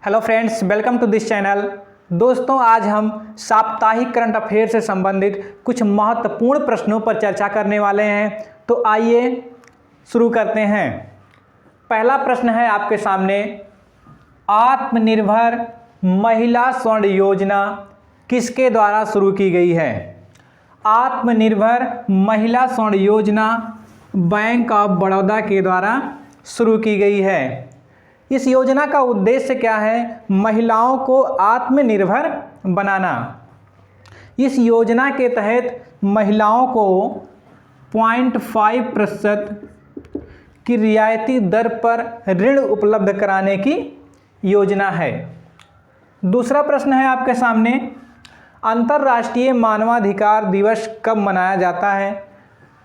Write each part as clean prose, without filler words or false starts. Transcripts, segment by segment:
Hello friends, welcome to this channel. दोस्तों, आज हम साप्ताहिक करंट अफेयर से संबंधित कुछ महत्वपूर्ण प्रश्नों पर चर्चा करने वाले हैं। तो आइए शुरू करते हैं। पहला प्रश्न है आपके सामने, आत्मनिर्भर महिला स्वर्ण योजना किसके द्वारा शुरू की गई है? आत्मनिर्भर महिला स्वर्ण योजना बैंक ऑफ बड़ौदा के द्वारा शुरू की गई है। इस योजना का उद्देश्य क्या है? महिलाओं को आत्मनिर्भर बनाना। इस योजना के तहत महिलाओं को 0.5% की रियायती दर पर ऋण उपलब्ध कराने की योजना है। दूसरा प्रश्न है आपके सामने, अंतर्राष्ट्रीय मानवाधिकार दिवस कब मनाया जाता है?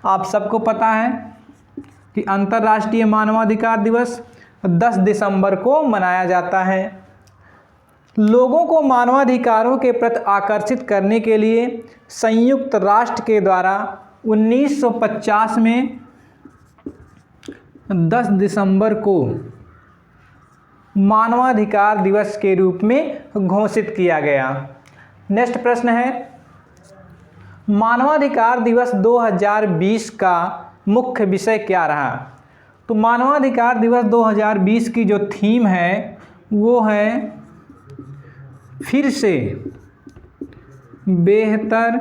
आप सबको पता है कि अंतर्राष्ट्रीय मानवाधिकार दिवस 10 दिसंबर को मनाया जाता है। लोगों को मानवाधिकारों के प्रति आकर्षित करने के लिए संयुक्त राष्ट्र के द्वारा 1950 में 10 दिसंबर को मानवाधिकार दिवस के रूप में घोषित किया गया। नेक्स्ट प्रश्न है, मानवाधिकार दिवस 2020 का मुख्य विषय क्या रहा? तो मानवाधिकार दिवस 2020 की जो थीम है वो है फिर से बेहतर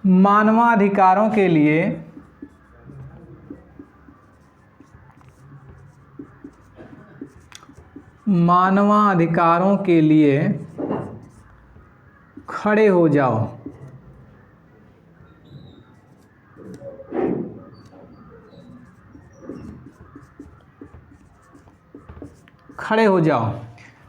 मानवाधिकारों के लिए खड़े हो जाओ। खड़े हो जाओ,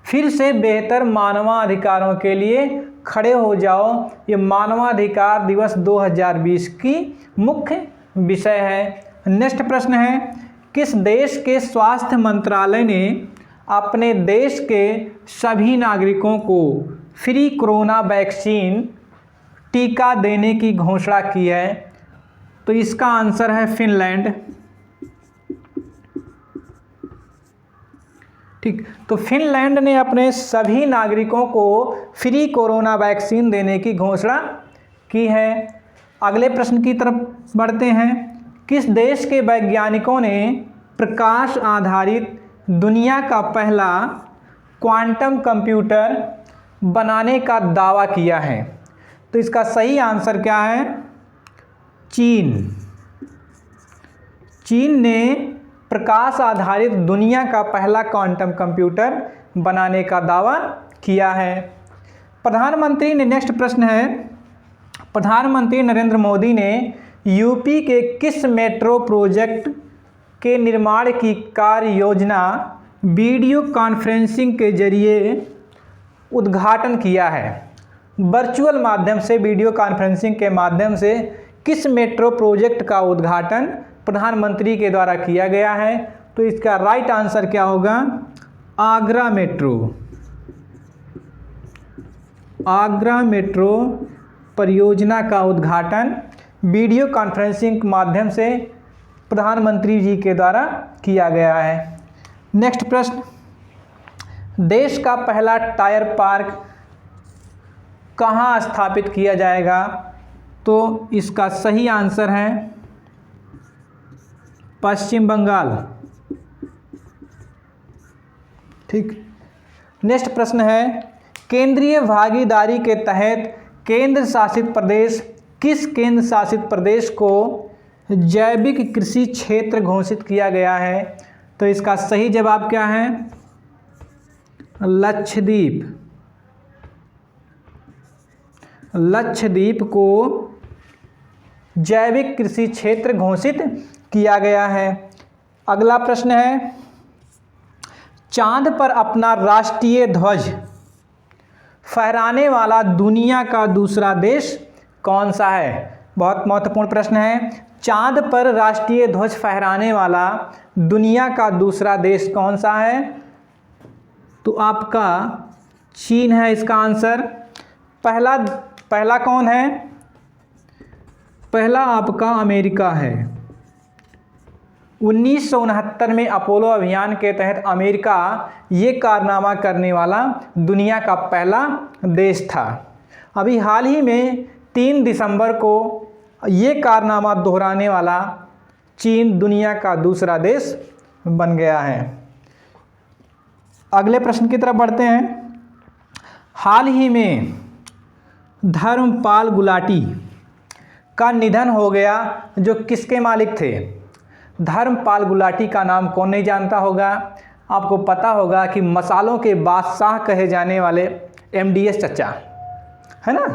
फिर से बेहतर मानवाधिकारों के लिए खड़े हो जाओ। ये मानवाधिकार दिवस 2020 की मुख्य विषय है। नेक्स्ट प्रश्न है, किस देश के स्वास्थ्य मंत्रालय ने अपने देश के सभी नागरिकों को फ्री कोरोना वैक्सीन टीका देने की घोषणा की है? तो इसका आंसर है फिनलैंड। ठीक, तो फिनलैंड ने अपने सभी नागरिकों को फ्री कोरोना वैक्सीन देने की घोषणा की है। अगले प्रश्न की तरफ बढ़ते हैं, किस देश के वैज्ञानिकों ने प्रकाश आधारित दुनिया का पहला क्वांटम कंप्यूटर बनाने का दावा किया है? तो इसका सही आंसर क्या है? चीन ने प्रकाश आधारित दुनिया का पहला क्वांटम कंप्यूटर बनाने का दावा किया है। प्रधानमंत्री ने, नेक्स्ट प्रश्न है, प्रधानमंत्री नरेंद्र मोदी ने यूपी के किस मेट्रो प्रोजेक्ट के निर्माण की कार्य योजना वीडियो कॉन्फ्रेंसिंग के जरिए उद्घाटन किया है? वर्चुअल माध्यम से, वीडियो कॉन्फ्रेंसिंग के माध्यम से किस मेट्रो प्रोजेक्ट का उद्घाटन प्रधानमंत्री के द्वारा किया गया है? तो इसका राइट आंसर क्या होगा? आगरा मेट्रो। आगरा मेट्रो परियोजना का उद्घाटन वीडियो कॉन्फ्रेंसिंग के माध्यम से प्रधानमंत्री जी के द्वारा किया गया है। नेक्स्ट प्रश्न, देश का पहला टायर पार्क कहाँ स्थापित किया जाएगा? तो इसका सही आंसर है पश्चिम बंगाल। ठीक, नेक्स्ट प्रश्न है, केंद्रीय भागीदारी के तहत केंद्र शासित प्रदेश, किस केंद्र शासित प्रदेश को जैविक कृषि क्षेत्र घोषित किया गया है? तो इसका सही जवाब क्या है? लक्षद्वीप। लक्षद्वीप को जैविक कृषि क्षेत्र घोषित किया गया है। अगला प्रश्न है, चांद पर अपना राष्ट्रीय ध्वज फहराने वाला दुनिया का दूसरा देश कौन सा है? बहुत महत्वपूर्ण प्रश्न है। चांद पर राष्ट्रीय ध्वज फहराने वाला दुनिया का दूसरा देश कौन सा है? तो आपका चीन है इसका आंसर। पहला कौन है? पहला आपका अमेरिका है। 1969 में अपोलो अभियान के तहत अमेरिका ये कारनामा करने वाला दुनिया का पहला देश था। अभी हाल ही में 3 दिसंबर को ये कारनामा दोहराने वाला चीन दुनिया का दूसरा देश बन गया है। अगले प्रश्न की तरफ बढ़ते हैं। हाल ही में धर्मपाल गुलाटी का निधन हो गया, जो किसके मालिक थे? धर्मपाल गुलाटी का नाम कौन नहीं जानता होगा? आपको पता होगा कि मसालों के बादशाह कहे जाने वाले MDS चचा, है ना।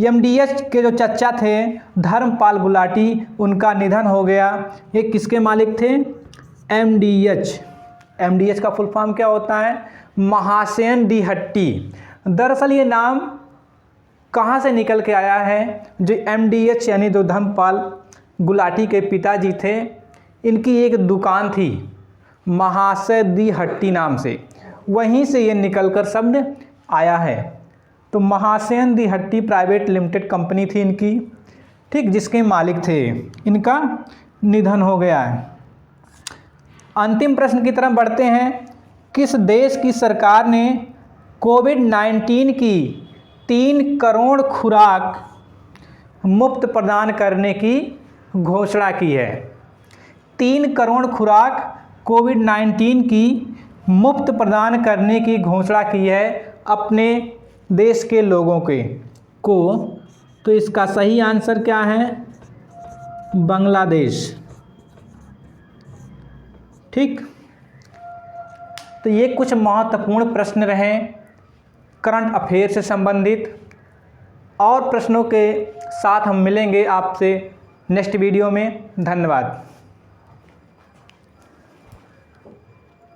MDS के जो चचा थे धर्मपाल गुलाटी, उनका निधन हो गया। ये किसके मालिक थे? MDH का फुल फॉर्म क्या होता है? महासेन दी हट्टी। दरअसल ये नाम कहाँ से निकल के आया है? जो MDH यानी जो धर्मपाल गुलाटी के पिताजी थे, इनकी एक दुकान थी महासेन दी हट्टी नाम से, वहीं से ये निकलकर शब्द आया है। तो महासेन दी हट्टी प्राइवेट लिमिटेड कंपनी थी इनकी, ठीक, जिसके मालिक थे। इनका निधन हो गया है। अंतिम प्रश्न की तरफ बढ़ते हैं। किस देश की सरकार ने कोविड-19 की 3 करोड़ खुराक मुफ्त प्रदान करने की घोषणा की है? 3 करोड़ खुराक कोविड-19 की मुफ्त प्रदान करने की घोषणा की है अपने देश के लोगों को। तो इसका सही आंसर क्या है? बांग्लादेश, ठीक। तो ये कुछ महत्वपूर्ण प्रश्न रहे करंट अफेयर से संबंधित। और प्रश्नों के साथ हम मिलेंगे आपसे नेक्स्ट वीडियो में। धन्यवाद।